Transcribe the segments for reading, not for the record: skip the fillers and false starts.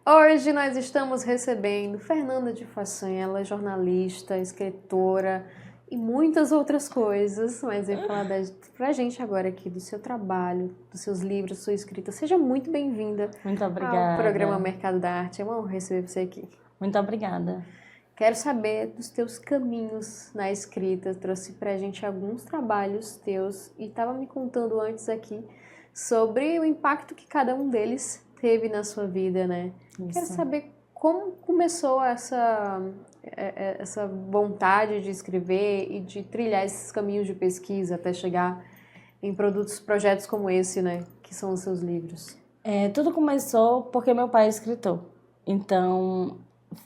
Hoje nós estamos recebendo Fernanda de Façanha, ela é jornalista, escritora e muitas outras coisas, mas veio falar pra gente agora aqui do seu trabalho, dos seus livros, sua escrita. Seja muito bem-vinda Muito ao obrigada. programa Mercado da Arte. É uma honra receber você aqui. Muito obrigada. Quero saber dos teus caminhos na escrita. Trouxe pra gente alguns trabalhos teus e estava me contando antes aqui sobre o impacto que cada um deles teve na sua vida, né? Isso. Quero saber como começou essa vontade de escrever e de trilhar esses caminhos de pesquisa até chegar em projetos como esse, né? Que são os seus livros. Tudo começou porque meu pai é escritor. Então,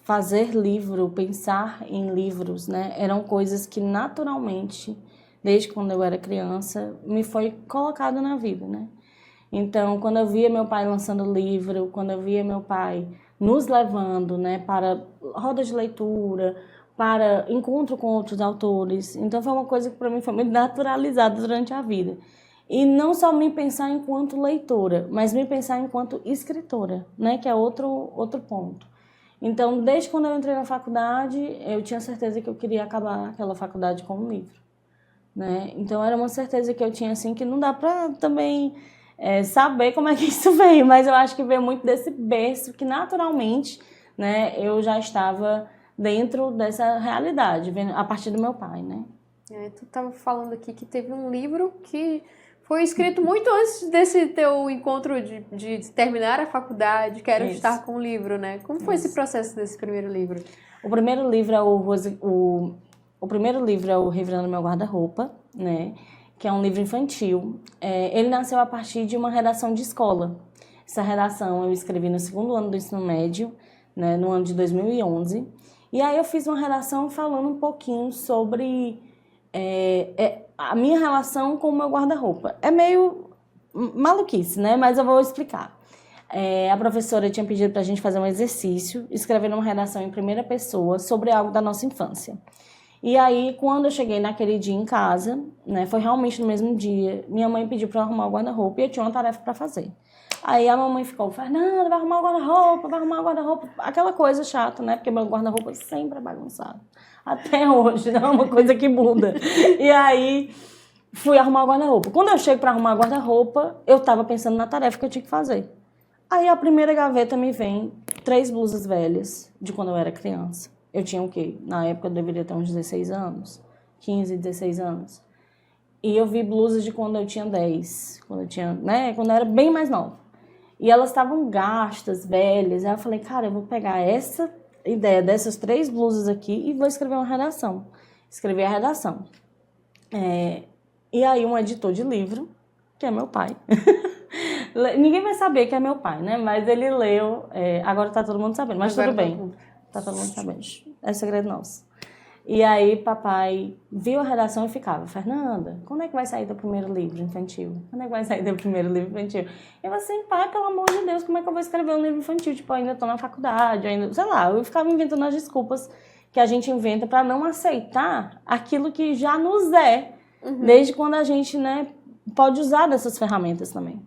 fazer livro, pensar em livros, né? Eram coisas que naturalmente, desde quando eu era criança, me foi colocado na vida, né? Então, quando eu via meu pai lançando livro, quando eu via meu pai nos levando, né, para rodas de leitura, para encontro com outros autores, então foi uma coisa que para mim foi muito naturalizada durante a vida. E não só me pensar enquanto leitora, mas me pensar enquanto escritora, né, que é outro ponto. Então, desde quando eu entrei na faculdade, eu tinha certeza que eu queria acabar aquela faculdade com um livro, né? Então, era uma certeza que eu tinha, assim, que não dá para também saber como é que isso veio, mas eu acho que veio muito desse berço que naturalmente, né, eu já estava dentro dessa realidade, a partir do meu pai, né? Tu estava falando aqui que teve um livro que foi escrito muito antes desse teu encontro de terminar a faculdade, quero Isso. estar com o livro, né? Como foi Isso. esse processo desse primeiro livro? O primeiro livro é o primeiro livro é o Revirando Meu Guarda-Roupa, né? Que é um livro infantil. Ele nasceu a partir de uma redação de escola. Essa redação eu escrevi no segundo ano do ensino médio, né, no ano de 2011. E aí eu fiz uma redação falando um pouquinho sobre a minha relação com o meu guarda-roupa. É meio maluquice, né? Mas eu vou explicar. A professora tinha pedido para a gente fazer um exercício, escrevendo uma redação em primeira pessoa sobre algo da nossa infância. E aí, quando eu cheguei naquele dia em casa, né, foi realmente no mesmo dia, minha mãe pediu para eu arrumar o guarda-roupa e eu tinha uma tarefa para fazer. Aí a mamãe ficou, Fernanda, vai arrumar o guarda-roupa, vai arrumar o guarda-roupa. Aquela coisa chata, né? Porque meu guarda-roupa sempre é bagunçado. Até hoje, não é uma coisa que muda. E aí, fui arrumar o guarda-roupa. Quando eu chego para arrumar o guarda-roupa, eu estava pensando na tarefa que eu tinha que fazer. Aí a primeira gaveta me vem 3 blusas velhas de quando eu era criança. Eu tinha o quê? Na época eu deveria ter uns 16 anos, 15, 16 anos. E eu vi blusas de quando eu tinha 10, quando eu era bem mais nova. E elas estavam gastas, velhas. Aí eu falei, cara, eu vou pegar essa ideia dessas 3 blusas aqui e vou escrever uma redação. Escrevi a redação. E aí um editor de livro, que é meu pai... Ninguém vai saber que é meu pai, né? Mas ele leu, agora tá todo mundo sabendo, mas tudo bem. Tá todo mundo sabendo. É segredo nosso. E aí papai viu a redação e ficava, Fernanda, quando é que vai sair teu primeiro livro infantil? Quando é que vai sair teu primeiro livro infantil? Eu falei assim, pai, pelo amor de Deus, como é que eu vou escrever um livro infantil? Tipo, eu ainda tô na faculdade, sei lá, eu ficava inventando as desculpas que a gente inventa para não aceitar aquilo que já nos desde quando a gente, né, pode usar dessas ferramentas também.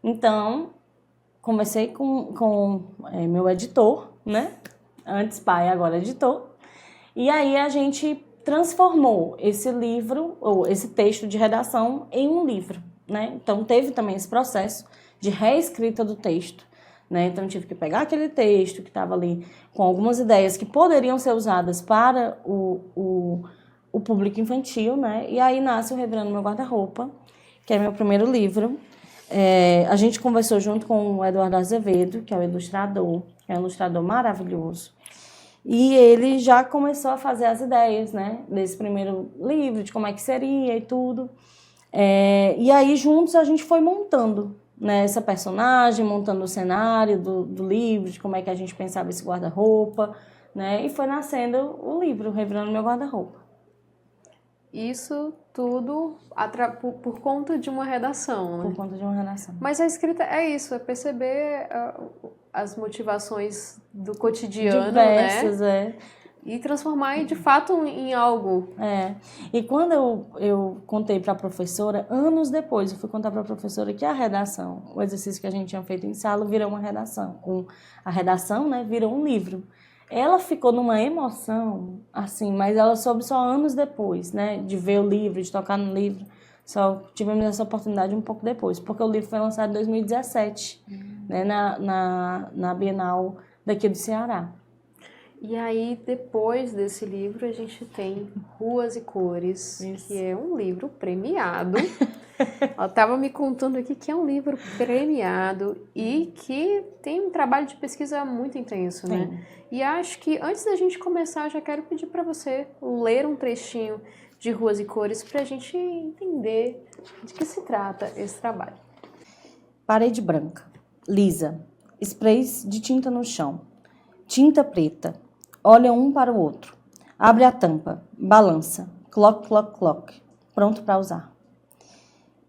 Então, conversei com meu editor, né? Antes pai, agora editor. E aí a gente transformou esse livro, ou esse texto de redação, em um livro, né? Então, teve também esse processo de reescrita do texto, né? Então, eu tive que pegar aquele texto que estava ali com algumas ideias que poderiam ser usadas para o público infantil, né? E aí nasce o Revirando Meu Guarda-Roupa, que é meu primeiro livro. A gente conversou junto com o Eduardo Azevedo, que é o ilustrador, que é um ilustrador maravilhoso. E ele já começou a fazer as ideias, né, desse primeiro livro, de como é que seria e tudo. E aí, juntos, a gente foi montando, né, essa personagem, montando o cenário do livro, de como é que a gente pensava esse guarda-roupa, né, e foi nascendo o livro, Revirando Meu Guarda-Roupa. Isso tudo por conta de uma redação, né? Por conta de uma redação. Mas a escrita é isso, é perceber as motivações do cotidiano, diversas, né? e transformar de fato em algo. E quando eu contei para a professora, anos depois, eu fui contar para a professora que a redação, o exercício que a gente tinha feito em sala, virou uma redação. A redação, né, virou um livro. Ela ficou numa emoção, assim, mas ela soube só anos depois, né, de ver o livro, de tocar no livro. Só tivemos essa oportunidade um pouco depois, porque o livro foi lançado em 2017, né, na Bienal daqui do Ceará. E aí, depois desse livro, a gente tem Ruas e Cores, Isso. que é um livro premiado. Ela estava me contando aqui que é um livro premiado e que tem um trabalho de pesquisa muito intenso, né? E acho que antes da gente começar, eu já quero pedir para você ler um trechinho de Ruas e Cores para a gente entender de que se trata esse trabalho. Parede branca, lisa, sprays de tinta no chão, tinta preta, olha um para o outro, abre a tampa, balança, cloc, cloc, cloc, pronto para usar.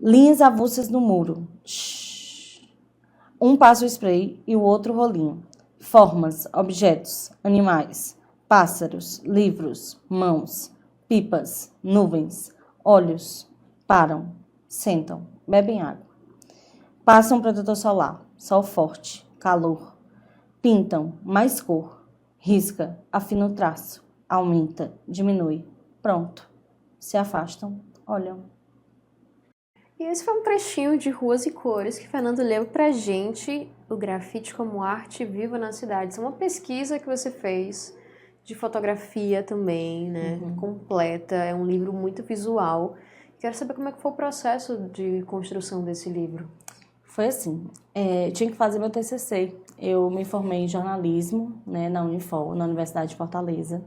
Linhas avulsas no muro, shhh. Um passa o spray e o outro rolinho. Formas, objetos, animais, pássaros, livros, mãos, pipas, nuvens, olhos, param, sentam, bebem água. Passam protetor solar, sol forte, calor. Pintam, mais cor. Risca, afina o traço, aumenta, diminui. Pronto. Se afastam, olham. E esse foi um trechinho de Ruas e Cores que Fernando leu pra gente, o grafite como arte viva na cidade. Isso é uma pesquisa que você fez de fotografia também, né? Completa, é um livro muito visual. Quero saber como é que foi o processo de construção desse livro. Foi assim, tinha que fazer meu TCC. Eu me formei em jornalismo, né, na Unifor, na Universidade de Fortaleza,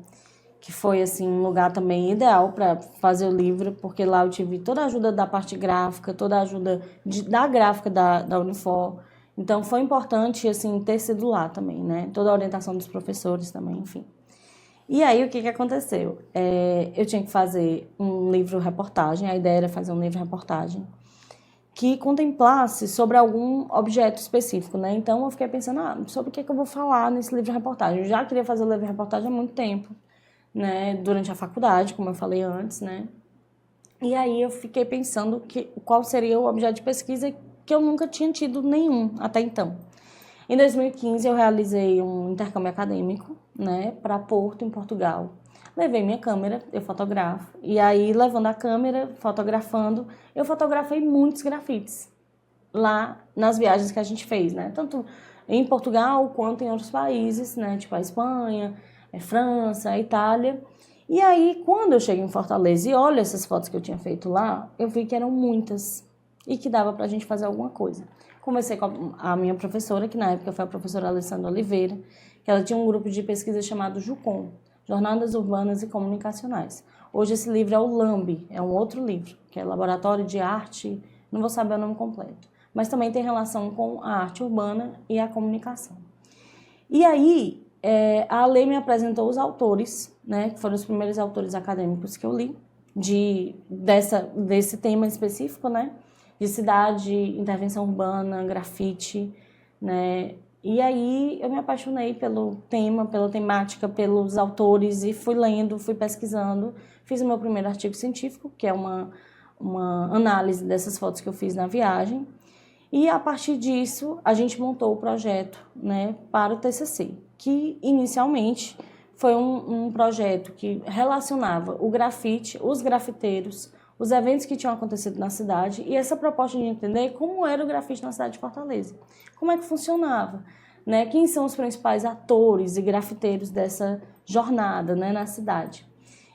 que foi assim um lugar também ideal para fazer o livro, porque lá eu tive toda a ajuda da parte gráfica, toda a ajuda da gráfica da Unifor. Então foi importante assim ter sido lá também, né? Toda a orientação dos professores também, enfim. E aí o que aconteceu? Eu tinha que fazer um livro-reportagem, a ideia era fazer um livro-reportagem que contemplasse sobre algum objeto específico, né? Então eu fiquei pensando, sobre o que eu vou falar nesse livro-reportagem? Eu já queria fazer o livro-reportagem há muito tempo, né? Durante a faculdade, como eu falei antes, né? E aí eu fiquei pensando qual seria o objeto de pesquisa que eu nunca tinha tido nenhum até então. Em 2015 eu realizei um intercâmbio acadêmico, né? Para Porto, em Portugal. Levei minha câmera, eu fotografo, e aí levando a câmera, fotografando, eu fotografei muitos grafites lá nas viagens que a gente fez, né? Tanto em Portugal quanto em outros países, né? Tipo a Espanha, a França, a Itália. E aí, quando eu cheguei em Fortaleza e olho essas fotos que eu tinha feito lá, eu vi que eram muitas e que dava pra gente fazer alguma coisa. Conversei com a minha professora, que na época foi a professora Alessandra Oliveira, que ela tinha um grupo de pesquisa chamado JUCOM, Jornadas Urbanas e Comunicacionais. Hoje esse livro é o LAMB, é um outro livro, que é Laboratório de Arte, não vou saber o nome completo, mas também tem relação com a arte urbana e a comunicação. E aí, a Ale me apresentou os autores, né, que foram os primeiros autores acadêmicos que eu li, desse tema específico, né, de cidade, intervenção urbana, grafite, né. E aí eu me apaixonei pelo tema, pela temática, pelos autores e fui lendo, fui pesquisando. Fiz o meu primeiro artigo científico, que é uma análise dessas fotos que eu fiz na viagem. E a partir disso a gente montou o projeto, né, para o TCC, que inicialmente foi um projeto que relacionava o grafite, os grafiteiros, os eventos que tinham acontecido na cidade e essa proposta de entender como era o grafite na cidade de Fortaleza. Como é que funcionava, né? Quem são os principais atores e grafiteiros dessa jornada, né, na cidade.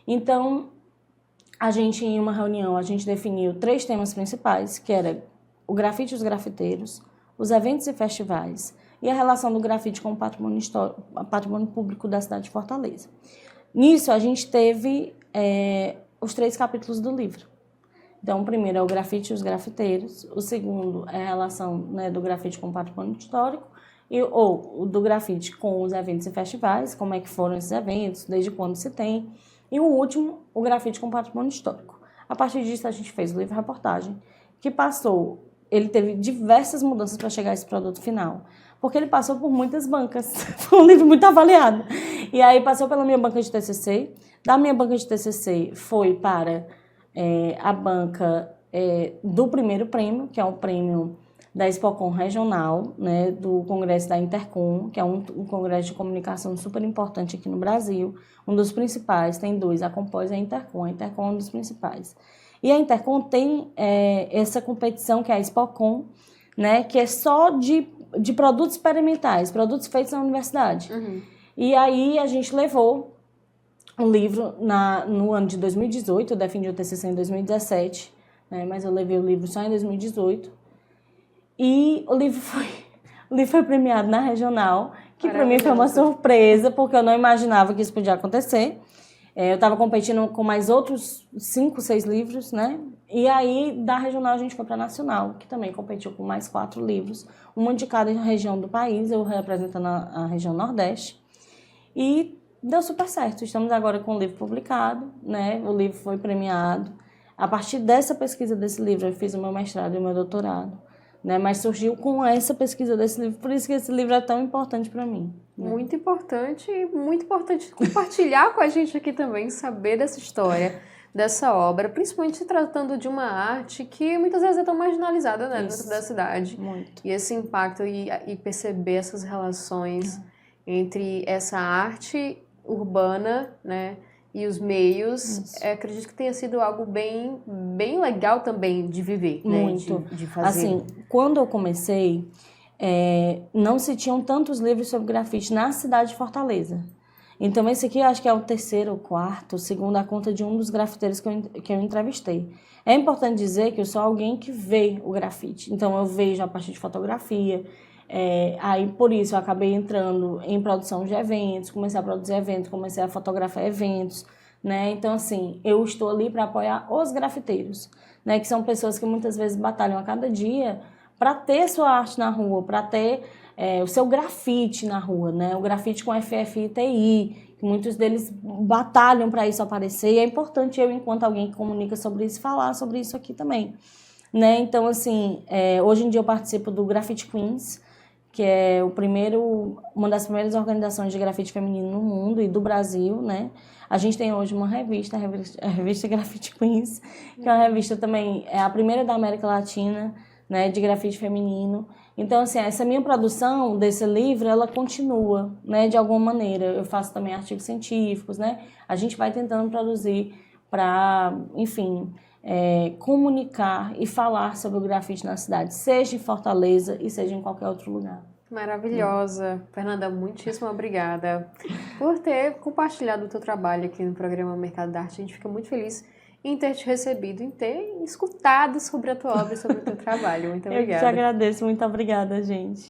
Então, a gente, em uma reunião, a gente definiu 3 temas principais, que era o grafite e os grafiteiros, os eventos e festivais e a relação do grafite com o patrimônio público da cidade de Fortaleza. Nisso, a gente teve os 3 capítulos do livro. Então, o primeiro é o grafite e os grafiteiros, o segundo é a relação, né, do grafite com o patrimônio histórico, ou do grafite com os eventos e festivais, como é que foram esses eventos, desde quando se tem, e o último, o grafite com o patrimônio histórico. A partir disso, a gente fez o livro-reportagem, que ele teve diversas mudanças para chegar a esse produto final, porque ele passou por muitas bancas. Foi um livro muito avaliado. E aí passou pela minha banca de TCC. Da minha banca de TCC foi para a banca do primeiro prêmio, que é o prêmio da Expocom Regional, né, do Congresso da Intercom, que é um congresso de comunicação super importante aqui no Brasil. Um dos principais, tem dois, a Compós e a Intercom. A Intercom é um dos principais. E a Intercom tem essa competição, que é a Expocom, né, que é só de produtos experimentais, produtos feitos na universidade. Uhum. E aí a gente levou um livro no ano de 2018, eu defendi o TCC em 2017, né, mas eu levei o livro só em 2018. E o livro foi premiado na regional, que para mim foi uma surpresa, porque eu não imaginava que isso podia acontecer. Eu estava competindo com mais outros 5, 6 livros, né? E aí, da regional, a gente foi para a nacional, que também competiu com mais 4 livros, uma de cada região do país, eu representando a região Nordeste. E deu super certo. Estamos agora com o livro publicado, né? O livro foi premiado. A partir dessa pesquisa desse livro, eu fiz o meu mestrado e o meu doutorado. Né, mas surgiu com essa pesquisa desse livro, por isso que esse livro é tão importante para mim. Né? Muito importante compartilhar com a gente aqui também, saber dessa história, dessa obra, principalmente se tratando de uma arte que muitas vezes é tão marginalizada, né, dentro da cidade. Muito. E esse impacto e perceber essas relações entre essa arte urbana, né, e os meios, acredito que tenha sido algo bem legal também de viver, muito. Né? De fazer. Assim, quando eu comecei, não se tinham tantos livros sobre grafite na cidade de Fortaleza. Então, esse aqui eu acho que é o 3º ou 4º, segundo a conta de um dos grafiteiros que eu entrevistei. É importante dizer que eu sou alguém que vê o grafite. Então, eu vejo a partir de fotografia. Aí, por isso, eu acabei entrando em produção de eventos, comecei a produzir eventos, comecei a fotografar eventos, né? Então, assim, eu estou ali para apoiar os grafiteiros, né? Que são pessoas que muitas vezes batalham a cada dia para ter sua arte na rua, para ter o seu grafite na rua, né? O grafite com FFITI, que muitos deles batalham para isso aparecer, e é importante eu, enquanto alguém que comunica sobre isso, falar sobre isso aqui também, né? Então, assim, hoje em dia eu participo do Graffiti Queens, que é uma das primeiras organizações de grafite feminino no mundo e do Brasil, né? A gente tem hoje uma revista, a revista Graffiti Queens, que é uma revista também, é a primeira da América Latina, né, de grafite feminino. Então, assim, essa minha produção desse livro, ela continua, né, de alguma maneira. Eu faço também artigos científicos, né? A gente vai tentando produzir para, enfim, comunicar e falar sobre o grafite na cidade, seja em Fortaleza e seja em qualquer outro lugar. Maravilhosa. Fernanda, muitíssimo obrigada por ter compartilhado o teu trabalho aqui no programa Mercado da Arte. A gente fica muito feliz em ter te recebido, em ter escutado sobre a tua obra e sobre o teu trabalho. Muito obrigada. Eu te agradeço. Muito obrigada, gente.